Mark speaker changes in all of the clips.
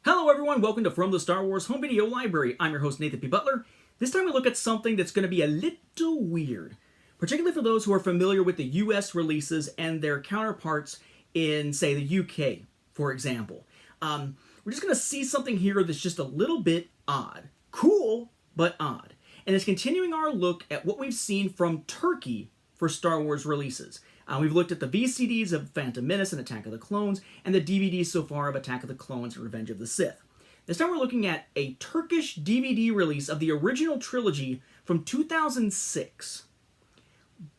Speaker 1: Hello everyone, welcome to From the Star Wars Home Video Library. I'm your host Nathan P. Butler. This time we look at something that's going to be a little weird, particularly for those who are familiar with the US releases and their counterparts in, say, the UK, for example. We're just going to see something here that's just a little bit odd. Cool, but odd. And it's continuing our look at what we've seen from Turkey for Star Wars releases. We've looked at the VCDs of Phantom Menace and Attack of the Clones, and the DVDs so far of Attack of the Clones and Revenge of the Sith. This time we're looking at a Turkish DVD release of the original trilogy from 2006.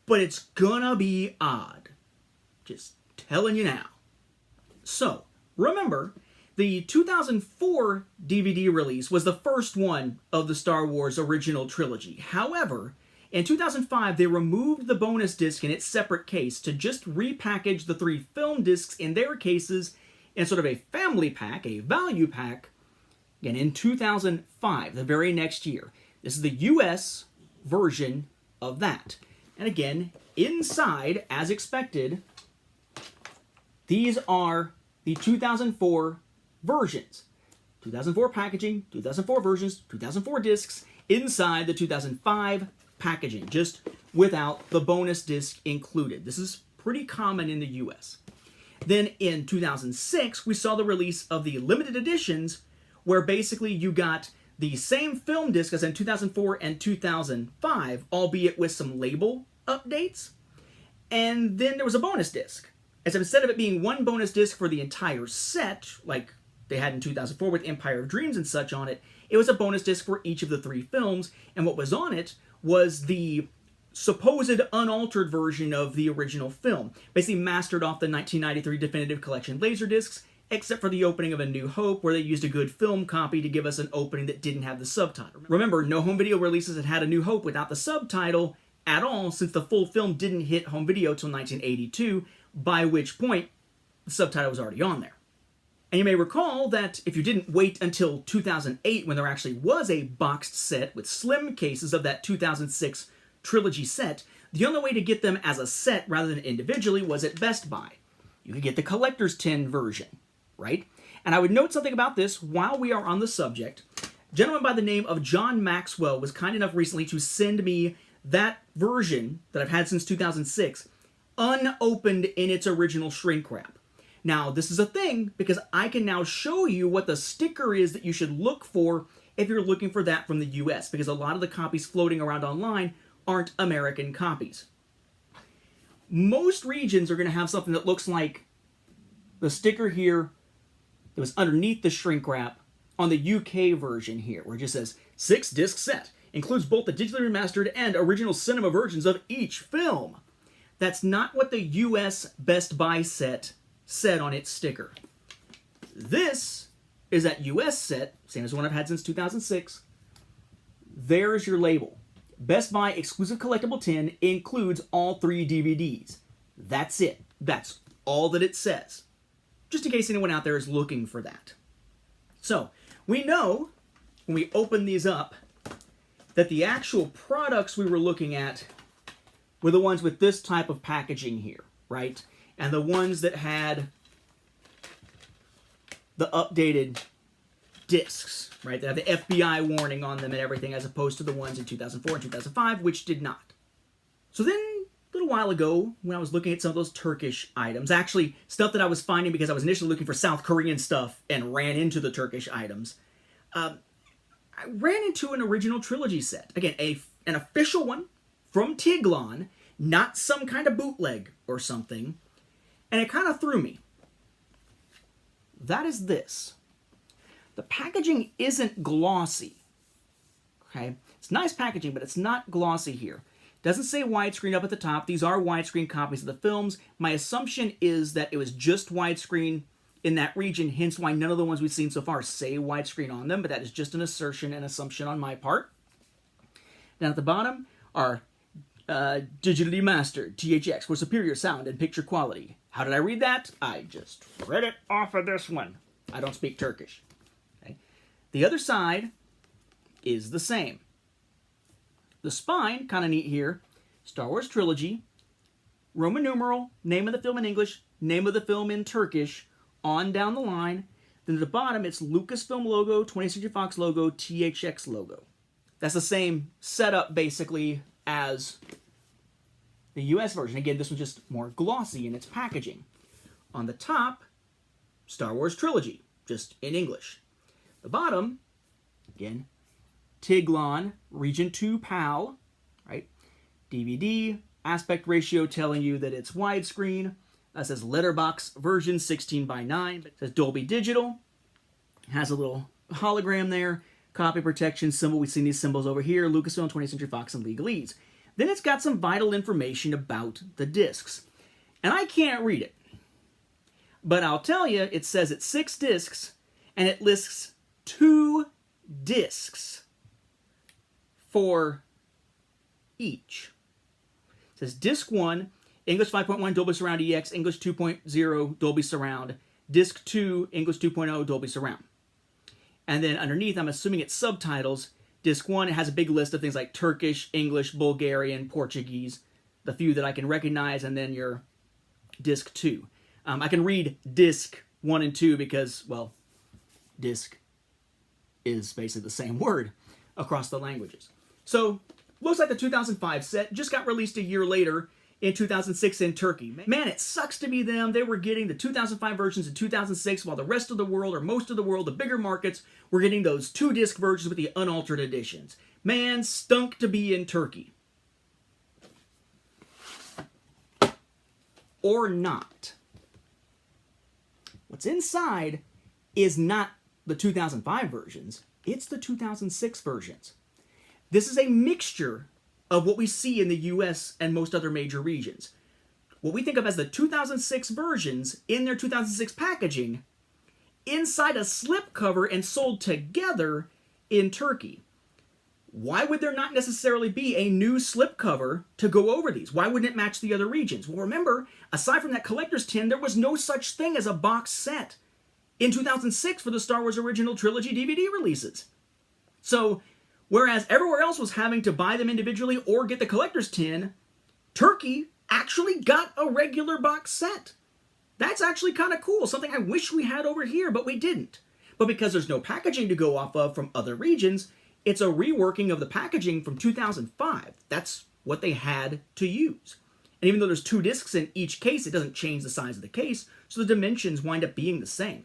Speaker 1: But it's gonna be odd. Just telling you now. So, remember, the 2004 DVD release was the first one of the Star Wars original trilogy. However, in 2005, they removed the bonus disc in its separate case to just repackage the 3 film discs in their cases in sort of a family pack, a value pack, again in 2005, the very next year. This is the US version of that. And again, inside, as expected, these are the 2004 versions. 2004 packaging, 2004 versions, 2004 discs, inside the 2005 packaging, just without the bonus disc included. This is pretty common in the US. Then in 2006, we saw the release of the limited editions, where basically you got the same film disc as in 2004 and 2005, albeit with some label updates. And then there was a bonus disc. As instead of it being one bonus disc for the entire set, like they had in 2004 with Empire of Dreams and such on it, it was a bonus disc for each of the 3 films, and what was on it was the supposed unaltered version of the original film, basically mastered off the 1993 Definitive Collection Laserdiscs, except for the opening of A New Hope, where they used a good film copy to give us an opening that didn't have the subtitle. Remember, no home video releases had A New Hope without the subtitle at all, since the full film didn't hit home video till 1982, by which point the subtitle was already on there. And you may recall that if you didn't wait until 2008 when there actually was a boxed set with slim cases of that 2006 trilogy set, the only way to get them as a set rather than individually was at Best Buy. You could get the collector's tin version, right? And I would note something about this while we are on the subject. A gentleman by the name of John Maxwell was kind enough recently to send me that version that I've had since 2006, unopened in its original shrink wrap. Now, this is a thing because I can now show you what the sticker is that you should look for if you're looking for that from the US, because a lot of the copies floating around online aren't American copies. Most regions are going to have something that looks like the sticker here that was underneath the shrink wrap on the UK version here, where it just says 6-disc set, includes both the digitally remastered and original cinema versions of each film. That's not what the US Best Buy set said on its sticker. This is that US set, same as the one I've had since 2006. There's your label. Best Buy exclusive collectible tin includes all 3 DVDs. That's it. That's all that it says. Just in case anyone out there is looking for that. So, we know, when we open these up, that the actual products we were looking at were the ones with this type of packaging here, right? And the ones that had the updated discs, right? That have the FBI warning on them and everything, as opposed to the ones in 2004 and 2005, which did not. So then, a little while ago, when I was looking at some of those Turkish items, actually, stuff that I was finding because I was initially looking for South Korean stuff and ran into the Turkish items, I ran into an original trilogy set. Again, an official one from Tiglon, not some kind of bootleg or something. And it kind of threw me. That is this. The packaging isn't glossy. Okay? It's nice packaging, but it's not glossy here. It doesn't say widescreen up at the top. These are widescreen copies of the films. My assumption is that it was just widescreen in that region, hence why none of the ones we've seen so far say widescreen on them, but that is just an assertion and assumption on my part. Down at the bottom are digitally mastered, THX, for superior sound and picture quality. How did I read that? I just read it off of this one. I don't speak Turkish. Okay. The other side is the same. The spine, kind of neat here, Star Wars Trilogy, Roman numeral, name of the film in English, name of the film in Turkish, on down the line. Then at the bottom, it's Lucasfilm logo, 20th Century Fox logo, THX logo. That's the same setup, basically, as the US version. Again, this one's just more glossy in its packaging. On the top, Star Wars Trilogy, just in English. The bottom, again, Tiglon, Region 2 PAL, right? DVD, aspect ratio telling you that it's widescreen. It says letterbox version 16:9. It says Dolby Digital. It has a little hologram there. Copy protection symbol. We've seen these symbols over here. Lucasfilm, 20th Century Fox, and legalese. Then it's got some vital information about the discs. And I can't read it. But I'll tell you, it says it's 6 discs, and it lists 2 discs for each. It says Disc 1, English 5.1 Dolby Surround EX, English 2.0 Dolby Surround, Disc 2, English 2.0 Dolby Surround. And then underneath, I'm assuming it's subtitles. Disc 1, it has a big list of things like Turkish, English, Bulgarian, Portuguese, the few that I can recognize, and then your Disc 2. I can read Disc 1 and 2 because, well, disc is basically the same word across the languages. So, looks like the 2005 set just got released a year later in 2006 in Turkey. Man, it sucks to be them. They were getting the 2005 versions in 2006 while the rest of the world, or most of the world, the bigger markets, were getting those 2-disc versions with the unaltered editions. Man, stunk to be in Turkey. Or not. What's inside is not the 2005 versions, it's the 2006 versions. This is a mixture of what we see in the US and most other major regions. What we think of as the 2006 versions in their 2006 packaging inside a slipcover and sold together in Turkey. Why would there not necessarily be a new slipcover to go over these? Why wouldn't it match the other regions? Well, remember, aside from that collector's tin, there was no such thing as a box set in 2006 for the Star Wars Original Trilogy DVD releases. So, whereas everywhere else was having to buy them individually or get the collector's tin, Turkey actually got a regular box set. That's actually kind of cool, something I wish we had over here, but we didn't. But because there's no packaging to go off of from other regions, it's a reworking of the packaging from 2005. That's what they had to use. And even though there's 2 discs in each case, it doesn't change the size of the case, so the dimensions wind up being the same.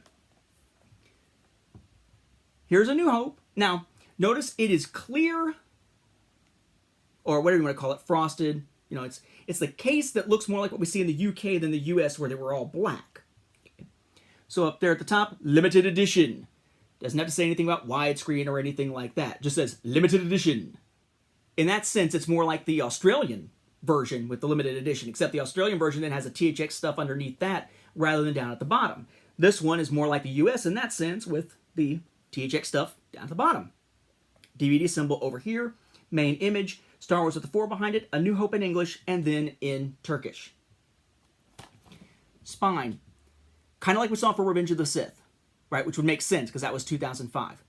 Speaker 1: Here's A New Hope. Now, notice it is clear, or whatever you want to call it, frosted. You know, it's the case that looks more like what we see in the UK than the US, where they were all black. Okay. So up there at the top, limited edition. Doesn't have to say anything about widescreen or anything like that. Just says limited edition. In that sense, it's more like the Australian version with the limited edition, except the Australian version then has a THX stuff underneath that rather than down at the bottom. This one is more like the US in that sense with the THX stuff down at the bottom. DVD symbol over here, main image, Star Wars with the 4 behind it, A New Hope in English, and then in Turkish. Spine. Kind of like we saw for Revenge of the Sith, right? Which would make sense because that was 2005.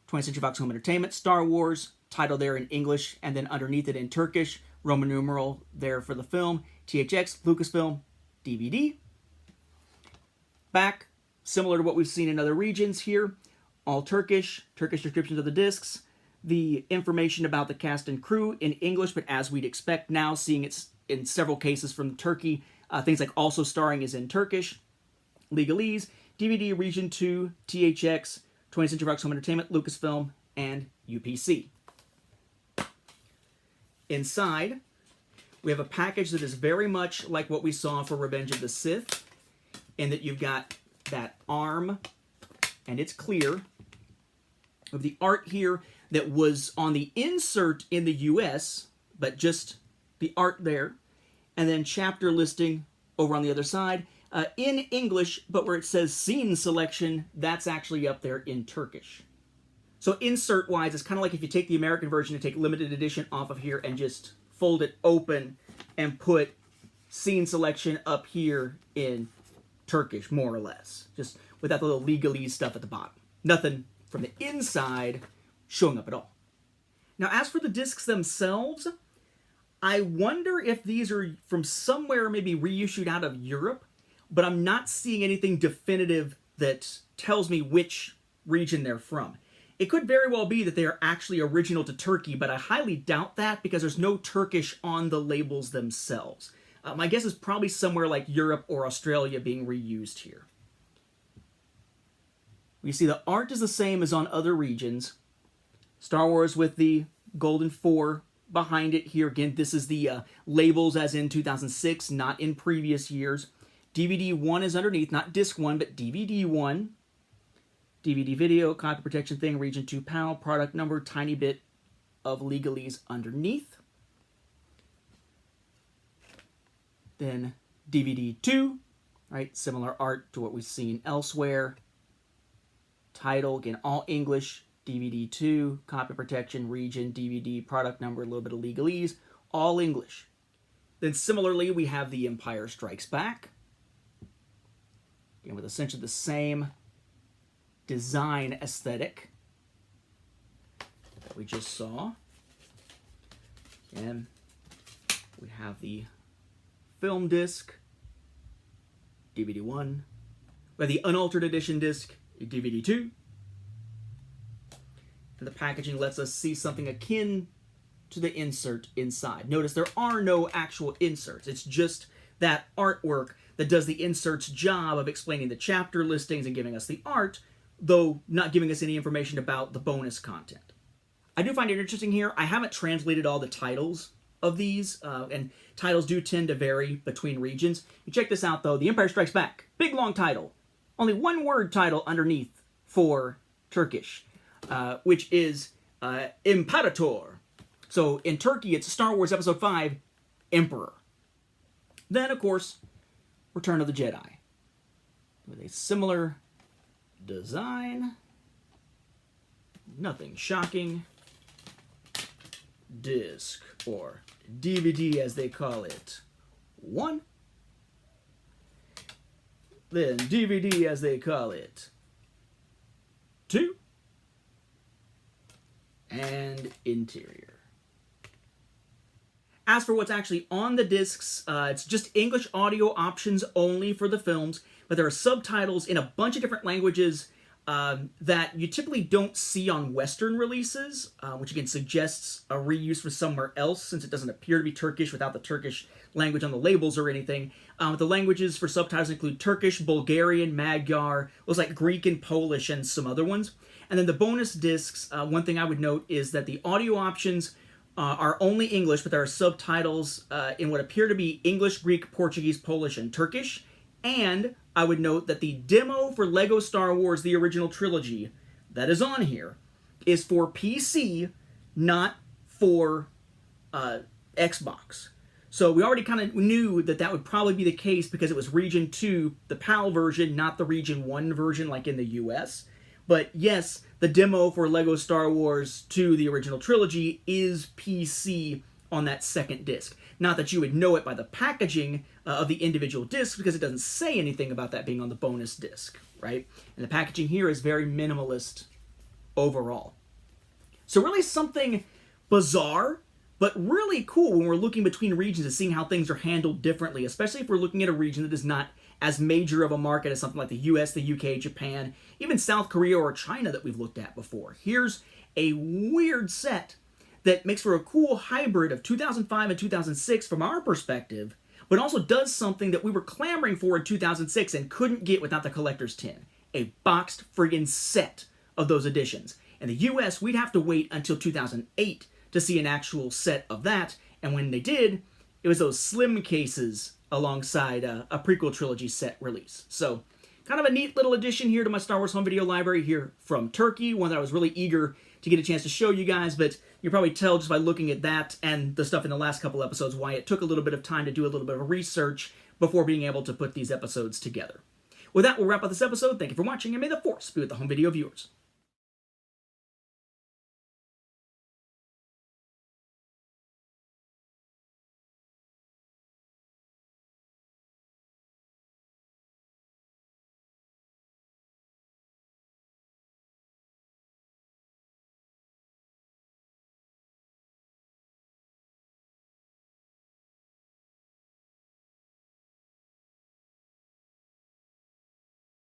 Speaker 1: 20th Century Fox Home Entertainment, Star Wars, title there in English, and then underneath it in Turkish, Roman numeral there for the film, THX, Lucasfilm, DVD. Back, similar to what we've seen in other regions here, all Turkish descriptions of the discs, the information about the cast and crew in English, but as we'd expect now, seeing it's in several cases from Turkey, things like also starring is in Turkish, legalese, DVD, Region 2, THX, 20th Century Fox Home Entertainment, Lucasfilm, and UPC. Inside, we have a package that is very much like what we saw for Revenge of the Sith, in that you've got that arm, and it's clear, of the art here that was on the insert in the US, but just the art there, and then chapter listing over on the other side, in English, but where it says scene selection, that's actually up there in Turkish. So insert-wise, it's kind of like if you take the American version and take limited edition off of here and just fold it open and put scene selection up here in Turkish, more or less. Just without the little legalese stuff at the bottom. Nothing from the inside showing up at all. Now, as for the discs themselves, I wonder if these are from somewhere maybe reissued out of Europe, but I'm not seeing anything definitive that tells me which region they're from. It could very well be that they are actually original to Turkey, but I highly doubt that because there's no Turkish on the labels themselves. My guess is probably somewhere like Europe or Australia being reused here. We see the art is the same as on other regions. Star Wars with the golden 4 behind it here. Again, this is the labels as in 2006, not in previous years. DVD 1 is underneath, not disc 1, but DVD 1. DVD video, copy protection thing, region 2 PAL, product number, tiny bit of legalese underneath. Then DVD 2, right? Similar art to what we've seen elsewhere. Title, again, all English. DVD 2, copy protection, region, DVD, product number, a little bit of legalese, all English. Then similarly, we have The Empire Strikes Back. Again, with essentially the same design aesthetic that we just saw. And we have the film disc, DVD 1. We have the unaltered edition disc, DVD 2. And the packaging lets us see something akin to the insert inside. Notice there are no actual inserts. It's just that artwork that does the insert's job of explaining the chapter listings and giving us the art, though not giving us any information about the bonus content. I do find it interesting here. I haven't translated all the titles of these, and titles do tend to vary between regions. You check this out, though. The Empire Strikes Back. Big, long title. Only one word title underneath for Turkish, which is Imperator. So in Turkey, it's Star Wars Episode 5, Emperor. Then, of course, Return of the Jedi, with a similar design. Nothing shocking. Disc, or DVD as they call it, 1. Then DVD as they call it, 2. And interior. As for what's actually on the discs, it's just English audio options only for the films, but there are subtitles in a bunch of different languages that you typically don't see on Western releases, which again suggests a reuse from somewhere else since it doesn't appear to be Turkish without the Turkish language on the labels or anything. The languages for subtitles include Turkish, Bulgarian, Magyar, looks like Greek and Polish, and some other ones. And then the bonus discs, one thing I would note is that the audio options are only English, but there are subtitles in what appear to be English, Greek, Portuguese, Polish, and Turkish. And I would note that the demo for LEGO Star Wars, the original trilogy, that is on here, is for PC, not for Xbox. So we already kind of knew that that would probably be the case because it was Region 2, the PAL version, not the Region 1 version like in the US. But yes, the demo for LEGO Star Wars 2, the original trilogy, is PC on that second disc. Not that you would know it by the packaging of the individual discs, because it doesn't say anything about that being on the bonus disc, right? And the packaging here is very minimalist overall. So really something bizarre, but really cool when we're looking between regions and seeing how things are handled differently, especially if we're looking at a region that is not as major of a market as something like the US, the UK, Japan, even South Korea or China that we've looked at before. Here's a weird set that makes for a cool hybrid of 2005 and 2006 from our perspective, but also does something that we were clamoring for in 2006 and couldn't get without the collector's tin. A boxed friggin' set of those editions. In the US, we'd have to wait until 2008 to see an actual set of that, and when they did, it was those slim cases alongside a prequel trilogy set release. So, kind of a neat little addition here to my Star Wars home video library here from Turkey, one that I was really eager to get a chance to show you guys, but you probably tell just by looking at that and the stuff in the last couple episodes why it took a little bit of time to do a little bit of research before being able to put these episodes together. With that, we'll wrap up this episode. Thank you for watching, and may the Force be with the home video viewers.